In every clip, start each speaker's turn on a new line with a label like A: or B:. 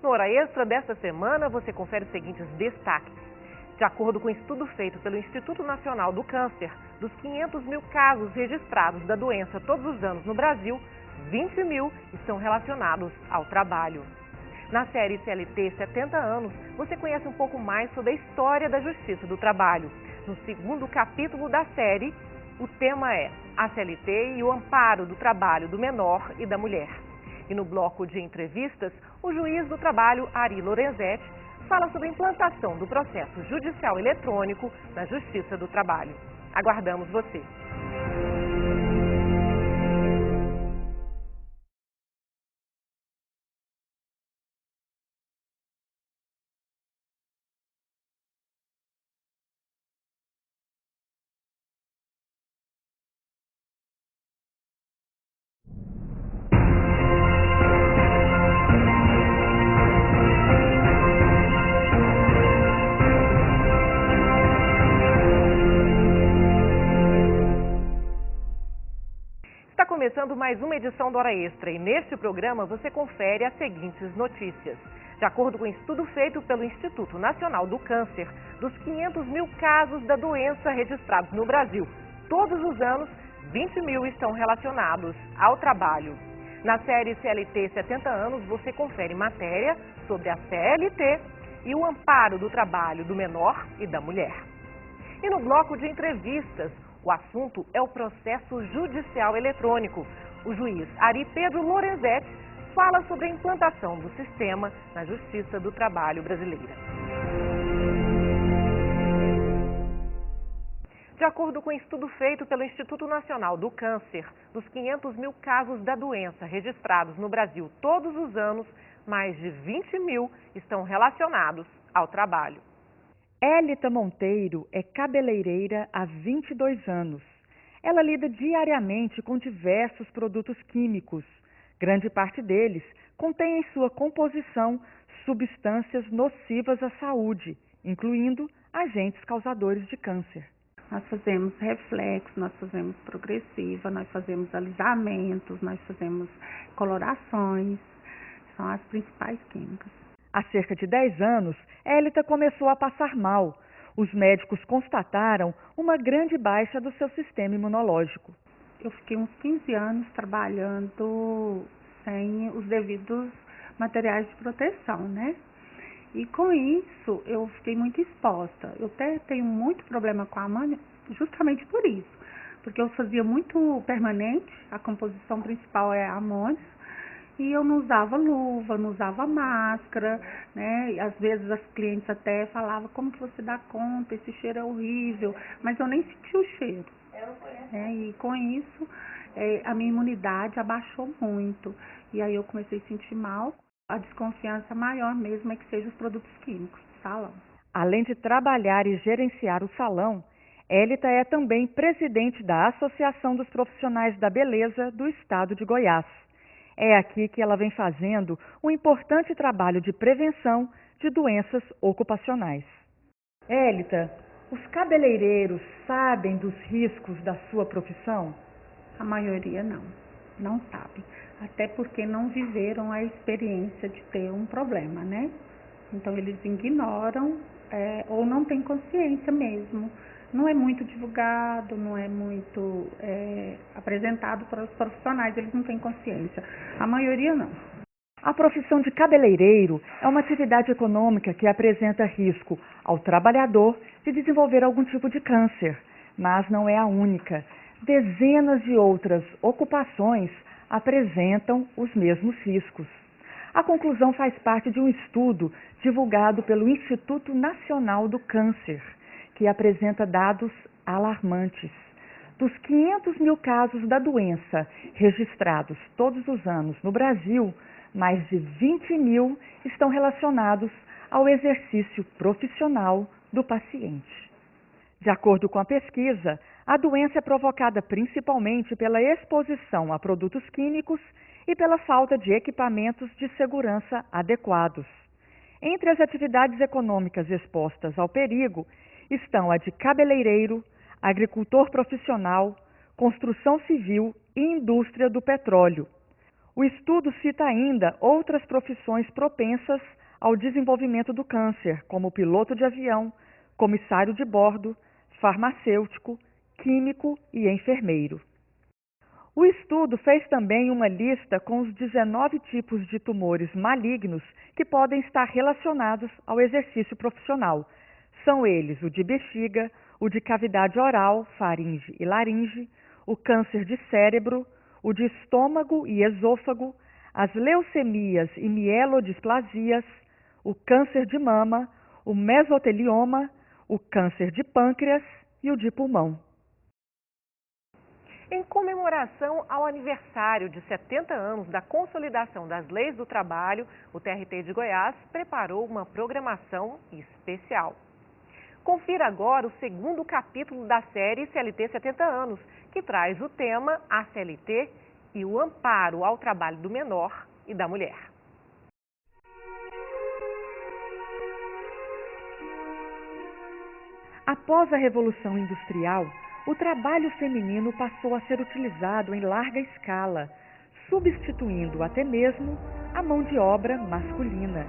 A: No Hora Extra desta semana, você confere os seguintes destaques. De acordo com um estudo feito pelo Instituto Nacional do Câncer, dos 500 mil casos registrados da doença todos os anos no Brasil, 20 mil estão relacionados ao trabalho. Na série CLT 70 anos, você conhece um pouco mais sobre a história da Justiça do Trabalho. No segundo capítulo da série, o tema é a CLT e o amparo do trabalho do menor e da mulher. E no bloco de entrevistas, o juiz do trabalho, Ari Lorenzetti, fala sobre a implantação do processo judicial eletrônico na Justiça do Trabalho. Aguardamos você! Está começando mais uma edição do Hora Extra e neste programa você confere as seguintes notícias. De acordo com um estudo feito pelo Instituto Nacional do Câncer, dos 500 mil casos da doença registrados no Brasil todos os anos, 20 mil estão relacionados ao trabalho. Na série CLT 70 anos, você confere matéria sobre a CLT e o amparo do trabalho do menor e da mulher. E no bloco de entrevistas, o assunto é o processo judicial eletrônico. O juiz Ari Pedro Lorenzetti fala sobre a implantação do sistema na Justiça do Trabalho brasileira. De acordo com um estudo feito pelo Instituto Nacional do Câncer, dos 500 mil casos da doença registrados no Brasil todos os anos, mais de 20 mil estão relacionados ao trabalho.
B: Élita Monteiro é cabeleireira há 22 anos. Ela lida diariamente com diversos produtos químicos. Grande parte deles contém em sua composição substâncias nocivas à saúde, incluindo agentes causadores de câncer.
C: Nós fazemos reflexo, nós fazemos progressiva, nós fazemos alisamentos, nós fazemos colorações, são as principais químicas.
B: Há cerca de 10 anos, Élita começou a passar mal. Os médicos constataram uma grande baixa do seu sistema imunológico.
C: Eu fiquei uns 15 anos trabalhando sem os devidos materiais de proteção, né? E com isso, eu fiquei muito exposta. Eu até tenho muito problema com a amônia, justamente por isso. Porque eu fazia muito permanente, a composição principal é a amônia, e eu não usava luva, não usava máscara, né? E às vezes as clientes até falavam, como que você dá conta, esse cheiro é horrível, mas eu nem senti o cheiro. E com isso, a minha imunidade abaixou muito. E aí eu comecei a sentir mal. A desconfiança maior mesmo é que sejam os produtos químicos do salão.
B: Além de trabalhar e gerenciar o salão, Élita é também presidente da Associação dos Profissionais da Beleza do Estado de Goiás. É aqui que ela vem fazendo um importante trabalho de prevenção de doenças ocupacionais. Élita, os cabeleireiros sabem dos riscos da sua profissão?
C: A maioria não sabe. Até porque não viveram a experiência de ter um problema, né? Então eles ignoram ou não têm consciência mesmo. Não é muito divulgado, não é muito apresentado para os profissionais, eles não têm consciência. A maioria não.
B: A profissão de cabeleireiro é uma atividade econômica que apresenta risco ao trabalhador de desenvolver algum tipo de câncer, mas não é a única. Dezenas de outras ocupações apresentam os mesmos riscos. A conclusão faz parte de um estudo divulgado pelo Instituto Nacional do Câncer, que apresenta dados alarmantes. Dos 500 mil casos da doença registrados todos os anos no Brasil, mais de 20 mil estão relacionados ao exercício profissional do paciente. De acordo com a pesquisa, a doença é provocada principalmente pela exposição a produtos químicos e pela falta de equipamentos de segurança adequados. Entre as atividades econômicas expostas ao perigo estão a de cabeleireiro, agricultor profissional, construção civil e indústria do petróleo. O estudo cita ainda outras profissões propensas ao desenvolvimento do câncer, como piloto de avião, comissário de bordo, farmacêutico, químico e enfermeiro. O estudo fez também uma lista com os 19 tipos de tumores malignos que podem estar relacionados ao exercício profissional. São eles o de bexiga, o de cavidade oral, faringe e laringe, o câncer de cérebro, o de estômago e esôfago, as leucemias e mielodisplasias, o câncer de mama, o mesotelioma, o câncer de pâncreas e o de pulmão.
A: Em comemoração ao aniversário de 70 anos da consolidação das leis do trabalho, o TRT de Goiás preparou uma programação especial. Confira agora o segundo capítulo da série CLT 70 anos, que traz o tema A CLT e o amparo ao trabalho do menor e da mulher.
B: Após a Revolução Industrial, o trabalho feminino passou a ser utilizado em larga escala, substituindo até mesmo a mão de obra masculina.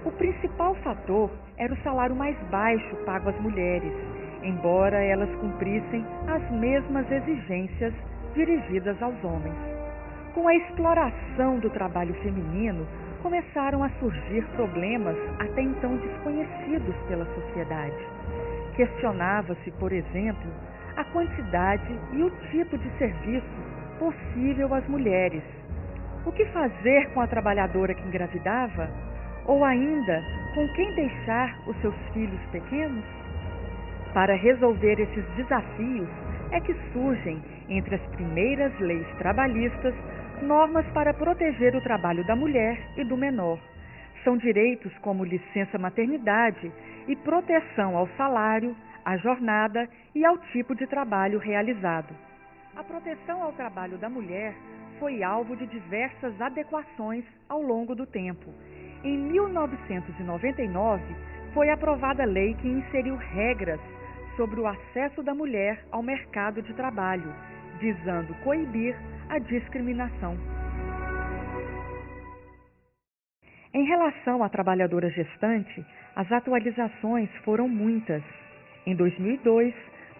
B: O principal fator era o salário mais baixo pago às mulheres, embora elas cumprissem as mesmas exigências dirigidas aos homens. Com a exploração do trabalho feminino, começaram a surgir problemas até então desconhecidos pela sociedade. Questionava-se, por exemplo, a quantidade e o tipo de serviço possível às mulheres. O que fazer com a trabalhadora que engravidava? Ou ainda, com quem deixar os seus filhos pequenos? Para resolver esses desafios é que surgem, entre as primeiras leis trabalhistas, normas para proteger o trabalho da mulher e do menor. São direitos como licença maternidade e proteção ao salário, à jornada e ao tipo de trabalho realizado. A proteção ao trabalho da mulher foi alvo de diversas adequações ao longo do tempo. Em 1999, foi aprovada a lei que inseriu regras sobre o acesso da mulher ao mercado de trabalho, visando coibir a discriminação. Em relação à trabalhadora gestante, as atualizações foram muitas. Em 2002,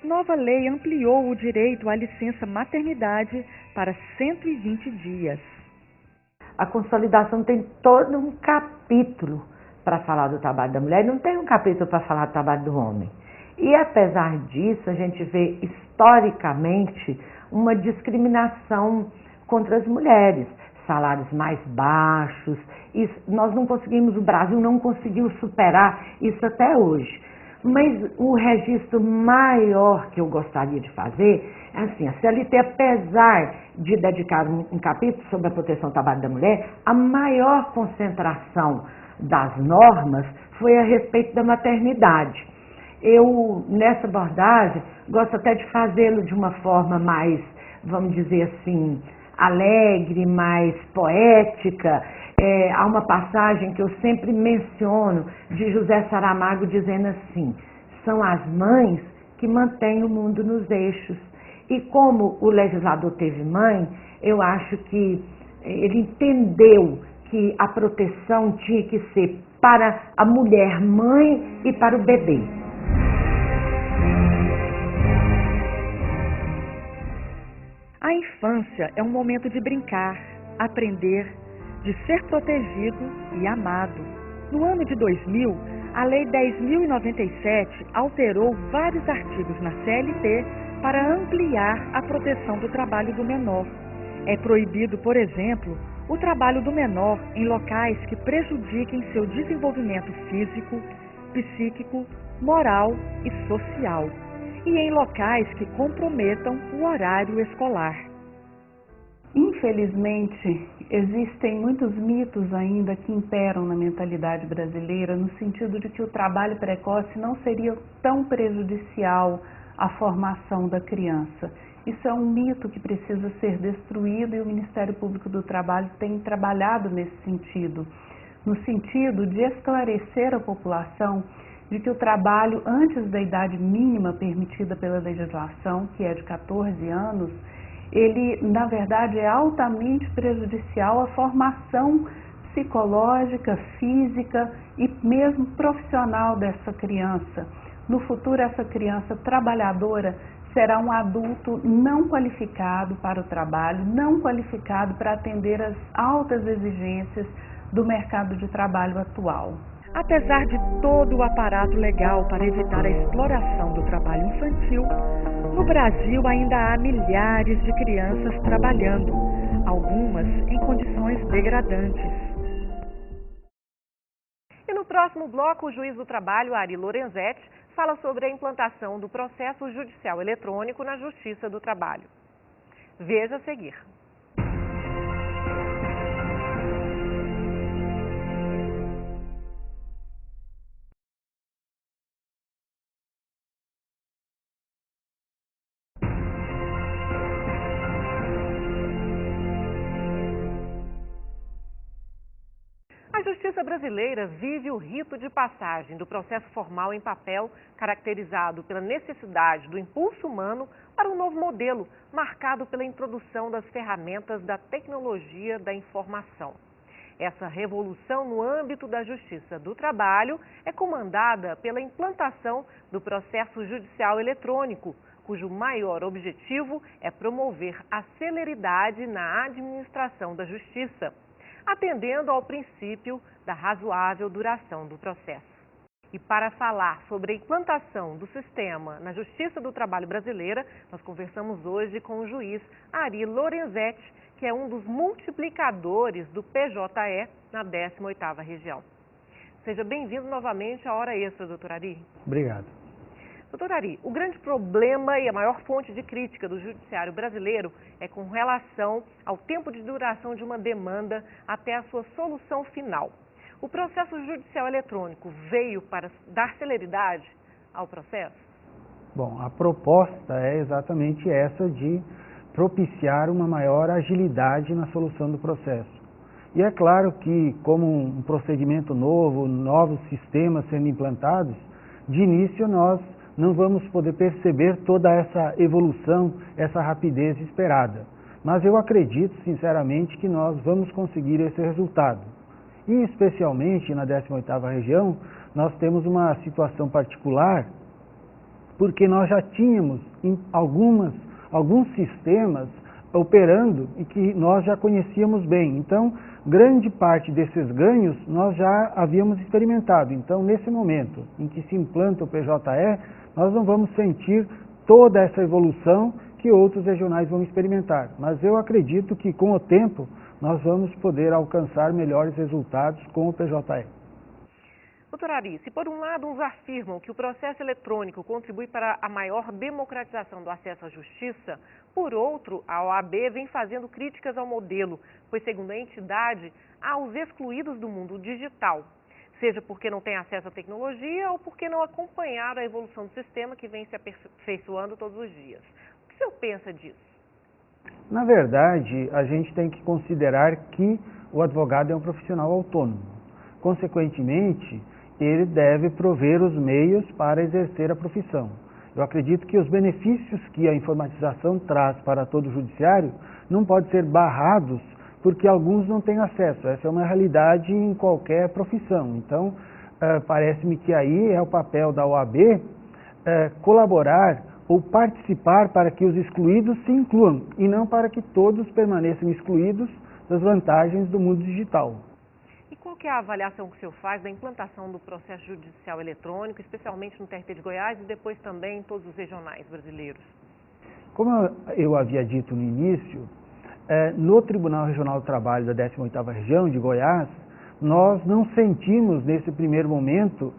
B: nova lei ampliou o direito à licença maternidade para 120 dias.
D: A consolidação tem todo um capítulo para falar do trabalho da mulher, não tem um capítulo para falar do trabalho do homem. E apesar disso, a gente vê historicamente uma discriminação contra as mulheres, salários mais baixos, nós não conseguimos, o Brasil não conseguiu superar isso até hoje. Mas o registro maior que eu gostaria de fazer é assim, a CLT, apesar de dedicar um capítulo sobre a proteção do trabalho da mulher, a maior concentração das normas foi a respeito da maternidade. Eu, nessa abordagem, gosto até de fazê-lo de uma forma mais, vamos dizer assim, alegre, mais poética. Há uma passagem que eu sempre menciono de José Saramago dizendo assim: são as mães que mantêm o mundo nos eixos. E como o legislador teve mãe, eu acho que ele entendeu que a proteção tinha que ser para a mulher mãe e para o bebê.
B: A infância é um momento de brincar, aprender, de ser protegido e amado. No ano de 2000, a Lei 10.097 alterou vários artigos na CLT para ampliar a proteção do trabalho do menor. É proibido, por exemplo, o trabalho do menor em locais que prejudiquem seu desenvolvimento físico, psíquico, moral e social, e em locais que comprometam o horário escolar.
C: Infelizmente, existem muitos mitos ainda que imperam na mentalidade brasileira, no sentido de que o trabalho precoce não seria tão prejudicial à formação da criança. Isso é um mito que precisa ser destruído e o Ministério Público do Trabalho tem trabalhado nesse sentido, no sentido de esclarecer a população de que o trabalho antes da idade mínima permitida pela legislação, que é de 14 anos, ele, na verdade, é altamente prejudicial à formação psicológica, física e mesmo profissional dessa criança. No futuro, essa criança trabalhadora será um adulto não qualificado para o trabalho, não qualificado para atender às altas exigências do mercado de trabalho atual.
B: Apesar de todo o aparato legal para evitar a exploração do trabalho infantil, no Brasil ainda há milhares de crianças trabalhando, algumas em condições degradantes.
A: E no próximo bloco, o juiz do trabalho, Ari Lorenzetti, fala sobre a implantação do processo judicial eletrônico na Justiça do Trabalho. Veja a seguir. A Justiça brasileira vive o rito de passagem do processo formal em papel, caracterizado pela necessidade do impulso humano para um novo modelo, marcado pela introdução das ferramentas da tecnologia da informação. Essa revolução no âmbito da Justiça do Trabalho é comandada pela implantação do processo judicial eletrônico, cujo maior objetivo é promover a celeridade na administração da Justiça, atendendo ao princípio da razoável duração do processo. E para falar sobre a implantação do sistema na Justiça do Trabalho brasileira, nós conversamos hoje com o juiz Ari Lorenzetti, que é um dos multiplicadores do PJE na 18ª região. Seja bem-vindo novamente à Hora Extra, doutor Ari.
E: Obrigado.
A: Doutor Ari, o grande problema e a maior fonte de crítica do judiciário brasileiro é com relação ao tempo de duração de uma demanda até a sua solução final. O processo judicial eletrônico veio para dar celeridade ao processo?
E: Bom, a proposta é exatamente essa de propiciar uma maior agilidade na solução do processo. E é claro que, como um procedimento novo, novos sistemas sendo implantados, de início nós não vamos poder perceber toda essa evolução, essa rapidez esperada. Mas eu acredito, sinceramente, que nós vamos conseguir esse resultado. E, especialmente na 18ª região, nós temos uma situação particular, porque nós já tínhamos alguns sistemas operando e que nós já conhecíamos bem. Então, grande parte desses ganhos nós já havíamos experimentado. Então, nesse momento em que se implanta o PJE, nós não vamos sentir toda essa evolução que outros regionais vão experimentar. Mas eu acredito que, com o tempo, nós vamos poder alcançar melhores resultados com o PJE.
A: Doutor Ari, se por um lado uns afirmam que o processo eletrônico contribui para a maior democratização do acesso à justiça, por outro, a OAB vem fazendo críticas ao modelo, pois, segundo a entidade, há os excluídos do mundo digital, seja porque não têm acesso à tecnologia ou porque não acompanharam a evolução do sistema que vem se aperfeiçoando todos os dias. O que o senhor pensa disso?
E: Na verdade, a gente tem que considerar que o advogado é um profissional autônomo. Consequentemente, ele deve prover os meios para exercer a profissão. Eu acredito que os benefícios que a informatização traz para todo o judiciário não podem ser barrados porque alguns não têm acesso. Essa é uma realidade em qualquer profissão. Então, parece-me que aí é o papel da OAB colaborar ou participar para que os excluídos se incluam e não para que todos permaneçam excluídos das vantagens do mundo digital.
A: E qual que é a avaliação que o senhor faz da implantação do processo judicial eletrônico, especialmente no TRT de Goiás e depois também em todos os regionais brasileiros?
E: Como eu havia dito no início, no Tribunal Regional do Trabalho da 18ª região de Goiás, nós não sentimos nesse primeiro momento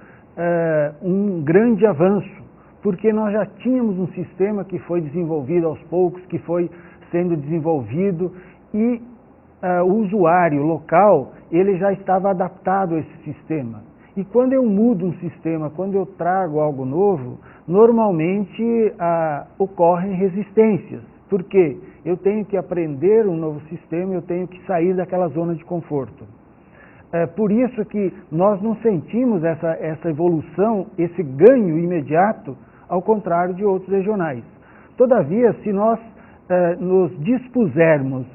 E: um grande avanço, porque nós já tínhamos um sistema que foi desenvolvido aos poucos, que foi sendo desenvolvido e o usuário local, ele já estava adaptado a esse sistema. E quando eu mudo um sistema, quando eu trago algo novo, normalmente ocorrem resistências. Por quê? Eu tenho que aprender um novo sistema, eu tenho que sair daquela zona de conforto. Por isso que nós não sentimos essa evolução, esse ganho imediato, ao contrário de outros regionais. Todavia, se nós nos dispusermos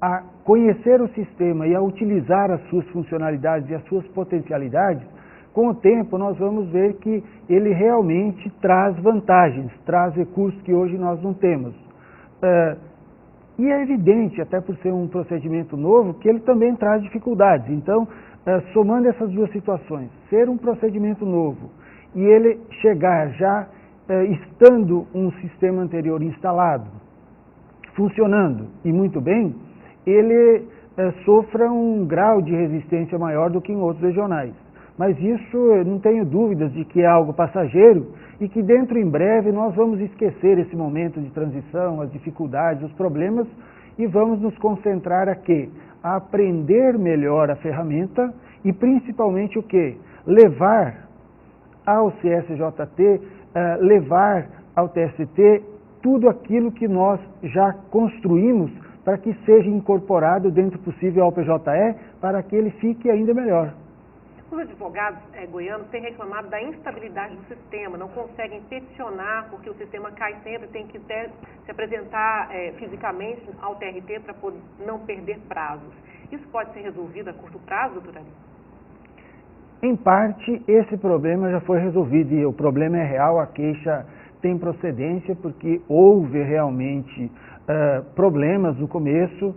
E: a conhecer o sistema e a utilizar as suas funcionalidades e as suas potencialidades, com o tempo nós vamos ver que ele realmente traz vantagens, traz recursos que hoje nós não temos. E é evidente, até por ser um procedimento novo, que ele também traz dificuldades. Então, somando essas duas situações, ser um procedimento novo e ele chegar já estando um sistema anterior instalado, funcionando e muito bem, ele sofra um grau de resistência maior do que em outros regionais. Mas isso, eu não tenho dúvidas de que é algo passageiro e que dentro em breve nós vamos esquecer esse momento de transição, as dificuldades, os problemas e vamos nos concentrar aqui, a aprender melhor a ferramenta e principalmente o quê? Levar ao CSJT, levar ao TST tudo aquilo que nós já construímos para que seja incorporado dentro do possível ao PJE, para que ele fique ainda melhor.
A: Os advogados goianos têm reclamado da instabilidade do sistema, não conseguem peticionar porque o sistema cai sempre, tem que se apresentar fisicamente ao TRT para não perder prazos. Isso pode ser resolvido a curto prazo, doutora Ari?
E: Em parte, esse problema já foi resolvido e o problema é real, a queixa tem procedência porque houve realmente problemas no começo,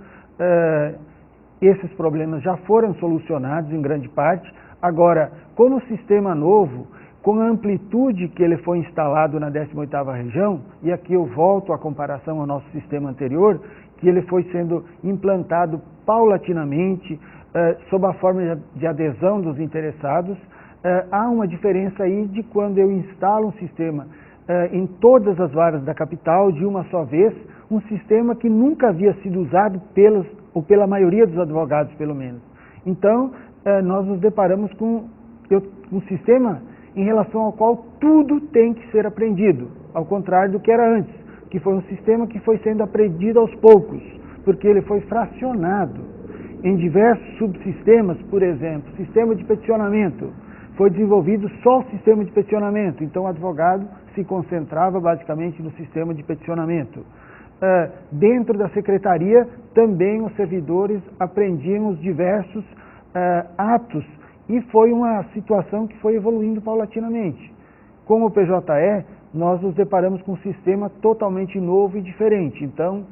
E: esses problemas já foram solucionados em grande parte. Agora, como o sistema novo, com a amplitude que ele foi instalado na 18ª região, e aqui eu volto à comparação ao nosso sistema anterior, que ele foi sendo implantado paulatinamente, sob a forma de adesão dos interessados, há uma diferença aí de quando eu instalo um sistema em todas as varas da capital, de uma só vez, um sistema que nunca havia sido usado pela maioria dos advogados, pelo menos. Então, nós nos deparamos com um sistema em relação ao qual tudo tem que ser aprendido, ao contrário do que era antes, que foi um sistema que foi sendo aprendido aos poucos, porque ele foi fracionado em diversos subsistemas. Por exemplo, sistema de peticionamento, foi desenvolvido só o sistema de peticionamento, então o advogado se concentrava basicamente no sistema de peticionamento. Dentro da secretaria, também os servidores aprendiam os diversos atos, e foi uma situação que foi evoluindo paulatinamente. Com o PJE, nós nos deparamos com um sistema totalmente novo e diferente. Então,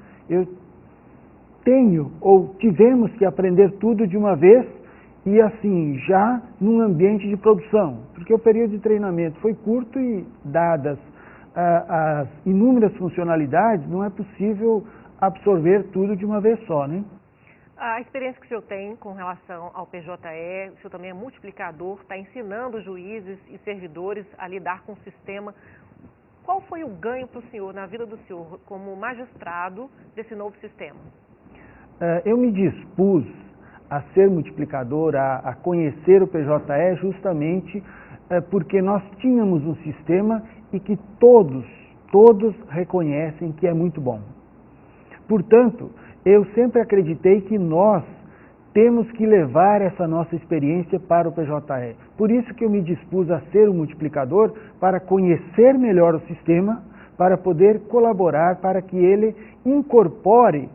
E: tivemos que aprender tudo de uma vez e assim, já num ambiente de produção, porque o período de treinamento foi curto e, dadas as inúmeras funcionalidades, não é possível absorver tudo de uma vez só, né?
A: A experiência que o senhor tem com relação ao PJE, o senhor também é multiplicador, está ensinando juízes e servidores a lidar com o sistema. Qual foi o ganho para o senhor, na vida do senhor, como magistrado desse novo sistema?
E: Eu me dispus a ser multiplicador, a conhecer o PJE justamente porque nós tínhamos um sistema e que todos reconhecem que é muito bom. Portanto, eu sempre acreditei que nós temos que levar essa nossa experiência para o PJE. Por isso que eu me dispus a ser um multiplicador, para conhecer melhor o sistema, para poder colaborar, para que ele incorpore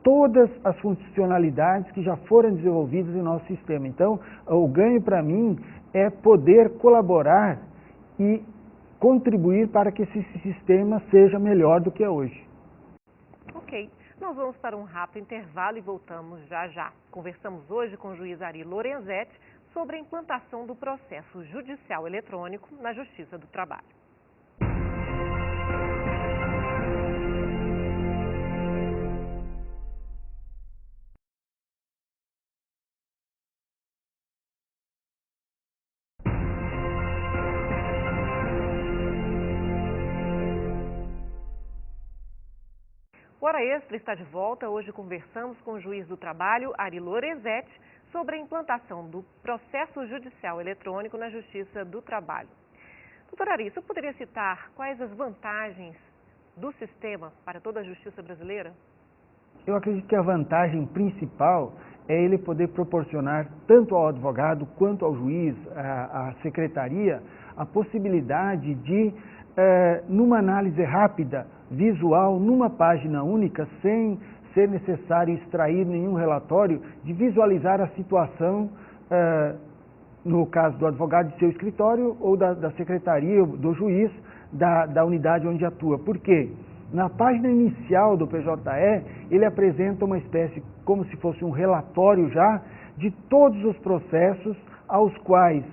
E: todas as funcionalidades que já foram desenvolvidas em nosso sistema. Então, o ganho para mim é poder colaborar e contribuir para que esse sistema seja melhor do que é hoje.
A: Ok. Nós vamos para um rápido intervalo e voltamos já já. Conversamos hoje com o juiz Ari Lorenzetti sobre a implantação do processo judicial eletrônico na Justiça do Trabalho. O Hora Extra está de volta. Hoje conversamos com o juiz do trabalho, Ari Lorenzetti, sobre a implantação do processo judicial eletrônico na Justiça do Trabalho. Doutora Ari, você poderia citar quais as vantagens do sistema para toda a justiça brasileira?
E: Eu acredito que a vantagem principal é ele poder proporcionar tanto ao advogado quanto ao juiz, à secretaria, a possibilidade de, numa análise rápida, visual numa página única, sem ser necessário extrair nenhum relatório, de visualizar a situação, no caso do advogado de seu escritório ou da secretaria, do juiz, da unidade onde atua. Por quê? Na página inicial do PJE, ele apresenta uma espécie, como se fosse um relatório já, de todos os processos aos quais,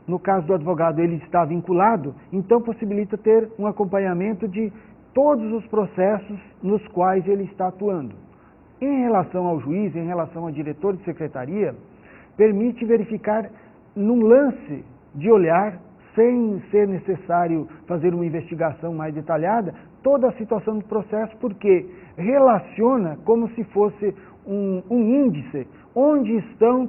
E: no caso do advogado, ele está vinculado, então possibilita ter um acompanhamento de todos os processos nos quais ele está atuando. Em relação ao juiz, em relação ao diretor de secretaria, permite verificar num lance de olhar, sem ser necessário fazer uma investigação mais detalhada, toda a situação do processo, porque relaciona como se fosse um índice onde estão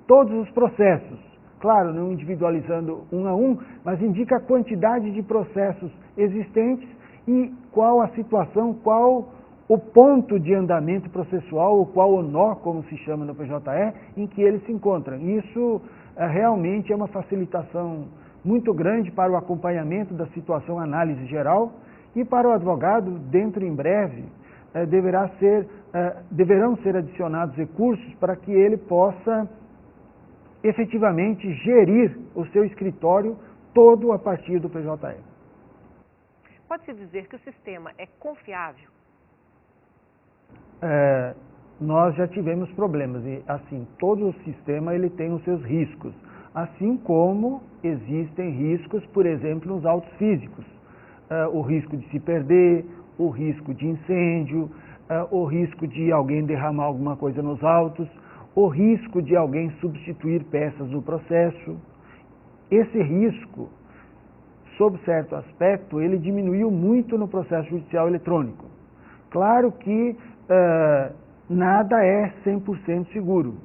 E: todos os processos. Claro, não individualizando um a um, mas indica a quantidade de processos existentes e qual a situação, qual o ponto de andamento processual, ou qual o nó, como se chama no PJE, em que ele se encontra. Isso realmente é uma facilitação muito grande para o acompanhamento da situação, análise geral, e para o advogado, dentro em breve, deverão ser adicionados recursos para que ele possa efetivamente gerir o seu escritório todo a partir do PJE.
A: Pode-se dizer que o sistema é confiável?
E: Nós já tivemos problemas e, assim, todo o sistema ele tem os seus riscos, assim como existem riscos, por exemplo, nos autos físicos. O risco de se perder, o risco de incêndio, o risco de alguém derramar alguma coisa nos autos, o risco de alguém substituir peças do processo. Esse risco, sob certo aspecto, ele diminuiu muito no processo judicial eletrônico. Claro que nada é 100% seguro,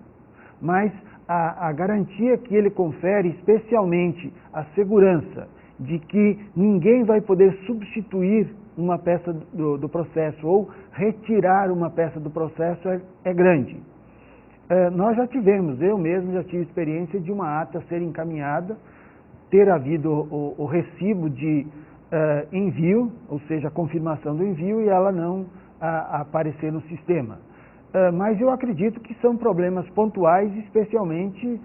E: mas a garantia que ele confere, especialmente a segurança de que ninguém vai poder substituir uma peça do processo ou retirar uma peça do processo é grande. Nós já tivemos, eu mesmo já tive experiência de uma ata ser encaminhada, ter havido o recibo de envio, ou seja, a confirmação do envio, e ela não aparecer no sistema. Mas eu acredito que são problemas pontuais, especialmente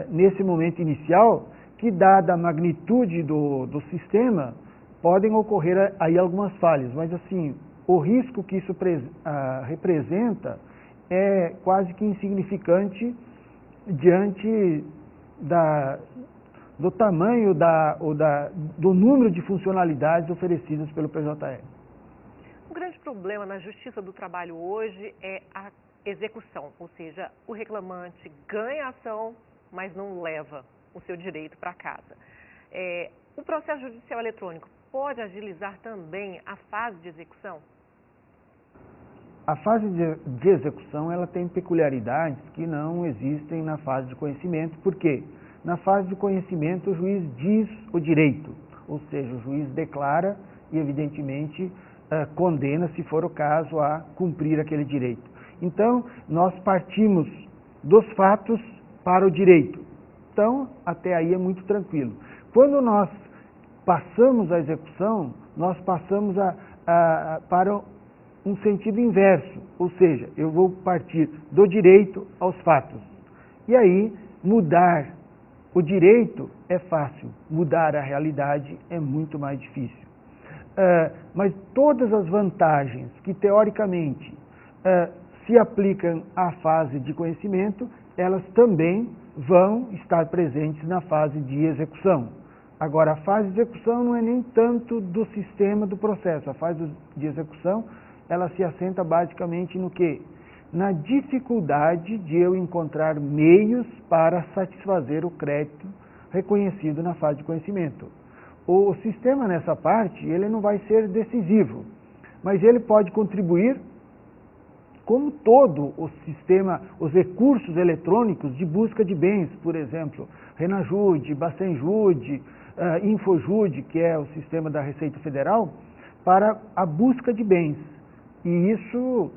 E: nesse momento inicial, que dada a magnitude do sistema, podem ocorrer aí algumas falhas, mas assim, o risco que isso representa é quase que insignificante diante do tamanho do número de funcionalidades oferecidas pelo PJE.
A: Um grande problema na Justiça do Trabalho hoje é a execução, ou seja, o reclamante ganha a ação, mas não leva o seu direito para casa. O processo judicial eletrônico pode agilizar também a fase de execução?
E: A fase de execução ela tem peculiaridades que não existem na fase de conhecimento. Por quê? Na fase de conhecimento o juiz diz o direito, ou seja, o juiz declara e evidentemente condena, se for o caso, a cumprir aquele direito. Então, nós partimos dos fatos para o direito. Então, até aí é muito tranquilo. Quando nós passamos a execução, nós passamos para um sentido inverso, ou seja, eu vou partir do direito aos fatos. E aí, mudar o direito é fácil, mudar a realidade é muito mais difícil. Mas todas as vantagens que, teoricamente, se aplicam à fase de conhecimento, elas também vão estar presentes na fase de execução. Agora, a fase de execução não é nem tanto do sistema do processo. A fase de execução, ela se assenta basicamente no quê? Na dificuldade de eu encontrar meios para satisfazer o crédito reconhecido na fase de conhecimento. O sistema nessa parte, ele não vai ser decisivo, mas ele pode contribuir como todo o sistema, os recursos eletrônicos de busca de bens, por exemplo, Renajude, Bacenjude, Infojude, que é o sistema da Receita Federal, para a busca de bens. E isso,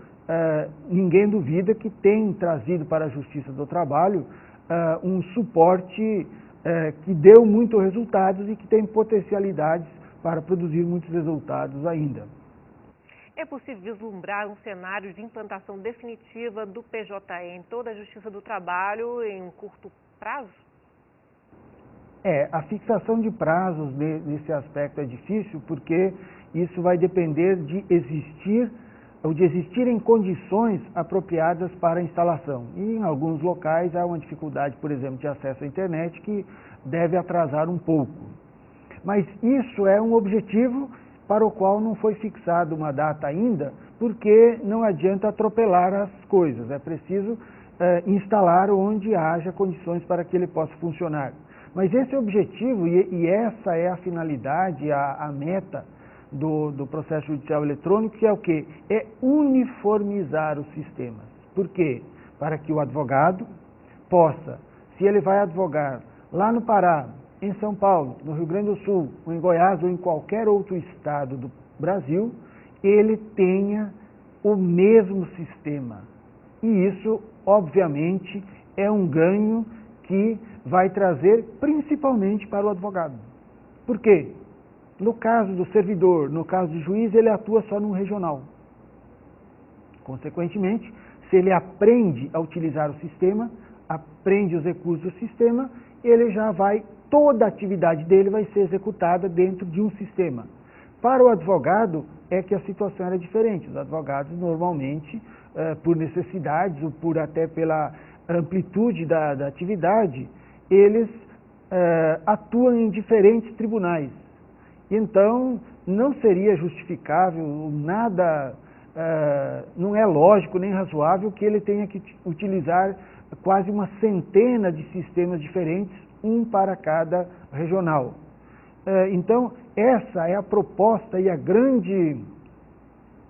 E: ninguém duvida que tem trazido para a Justiça do Trabalho um suporte que deu muitos resultados e que tem potencialidades para produzir muitos resultados ainda.
A: É possível vislumbrar um cenário de implantação definitiva do PJE em toda a Justiça do Trabalho em um curto prazo?
E: A fixação de prazos nesse aspecto é difícil, porque isso vai depender de existirem condições apropriadas para a instalação. E em alguns locais há uma dificuldade, por exemplo, de acesso à internet, que deve atrasar um pouco. Mas isso é um objetivo para o qual não foi fixada uma data ainda, porque não adianta atropelar as coisas, é preciso instalar onde haja condições para que ele possa funcionar. Mas esse é o objetivo e essa é a finalidade, a meta do processo judicial eletrônico, que é o quê? É uniformizar os sistemas. Por quê? Para que o advogado possa, se ele vai advogar lá no Pará, em São Paulo, no Rio Grande do Sul, ou em Goiás, ou em qualquer outro estado do Brasil, ele tenha o mesmo sistema. E isso, obviamente, é um ganho que vai trazer principalmente para o advogado. Por quê? No caso do servidor, no caso do juiz, ele atua só num regional. Consequentemente, se ele aprende a utilizar o sistema, aprende os recursos do sistema, ele já vai, toda a atividade dele vai ser executada dentro de um sistema. Para o advogado, é que a situação era diferente. Os advogados, normalmente, por necessidades, ou por até pela amplitude da atividade, eles atuam em diferentes tribunais. Então, não seria justificável, não é lógico nem razoável que ele tenha que utilizar quase uma centena de sistemas diferentes, um para cada regional. Então, essa é a proposta e a grande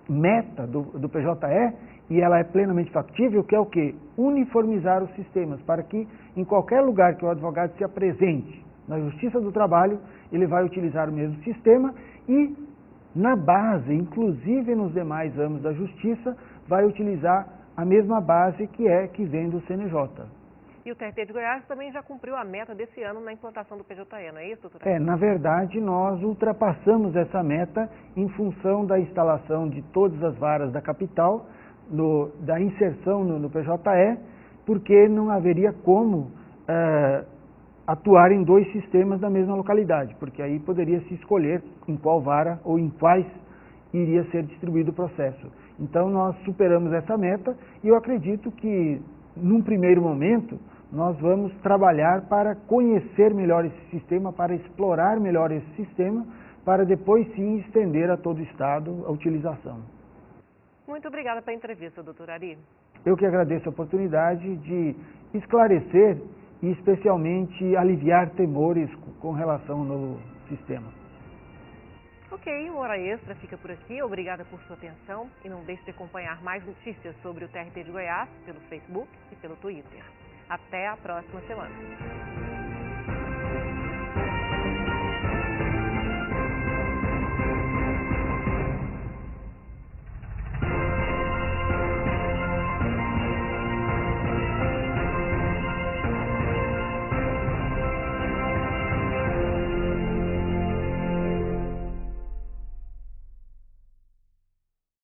E: meta do PJE, e ela é plenamente factível, que é o quê? Uniformizar os sistemas, para que em qualquer lugar que o advogado se apresente na Justiça do Trabalho, ele vai utilizar o mesmo sistema e, na base, inclusive nos demais ramos da Justiça, vai utilizar a mesma base que vem do CNJ.
A: E o TRT de Goiás também já cumpriu a meta desse ano na implantação do PJE, não é isso, doutora?
E: Na verdade, nós ultrapassamos essa meta em função da instalação de todas as varas da capital, da inserção no PJE, porque não haveria como atuar em dois sistemas da mesma localidade, porque aí poderia se escolher em qual vara ou em quais iria ser distribuído o processo. Então, nós superamos essa meta e eu acredito que, num primeiro momento, nós vamos trabalhar para conhecer melhor esse sistema, para explorar melhor esse sistema, para depois sim estender a todo o Estado a utilização.
A: Muito obrigada pela entrevista, doutor Ari.
E: Eu que agradeço a oportunidade de esclarecer e especialmente aliviar temores com relação ao novo sistema.
A: Ok, o Hora Extra fica por aqui. Obrigada por sua atenção e não deixe de acompanhar mais notícias sobre o TRT de Goiás pelo Facebook e pelo Twitter. Até a próxima semana.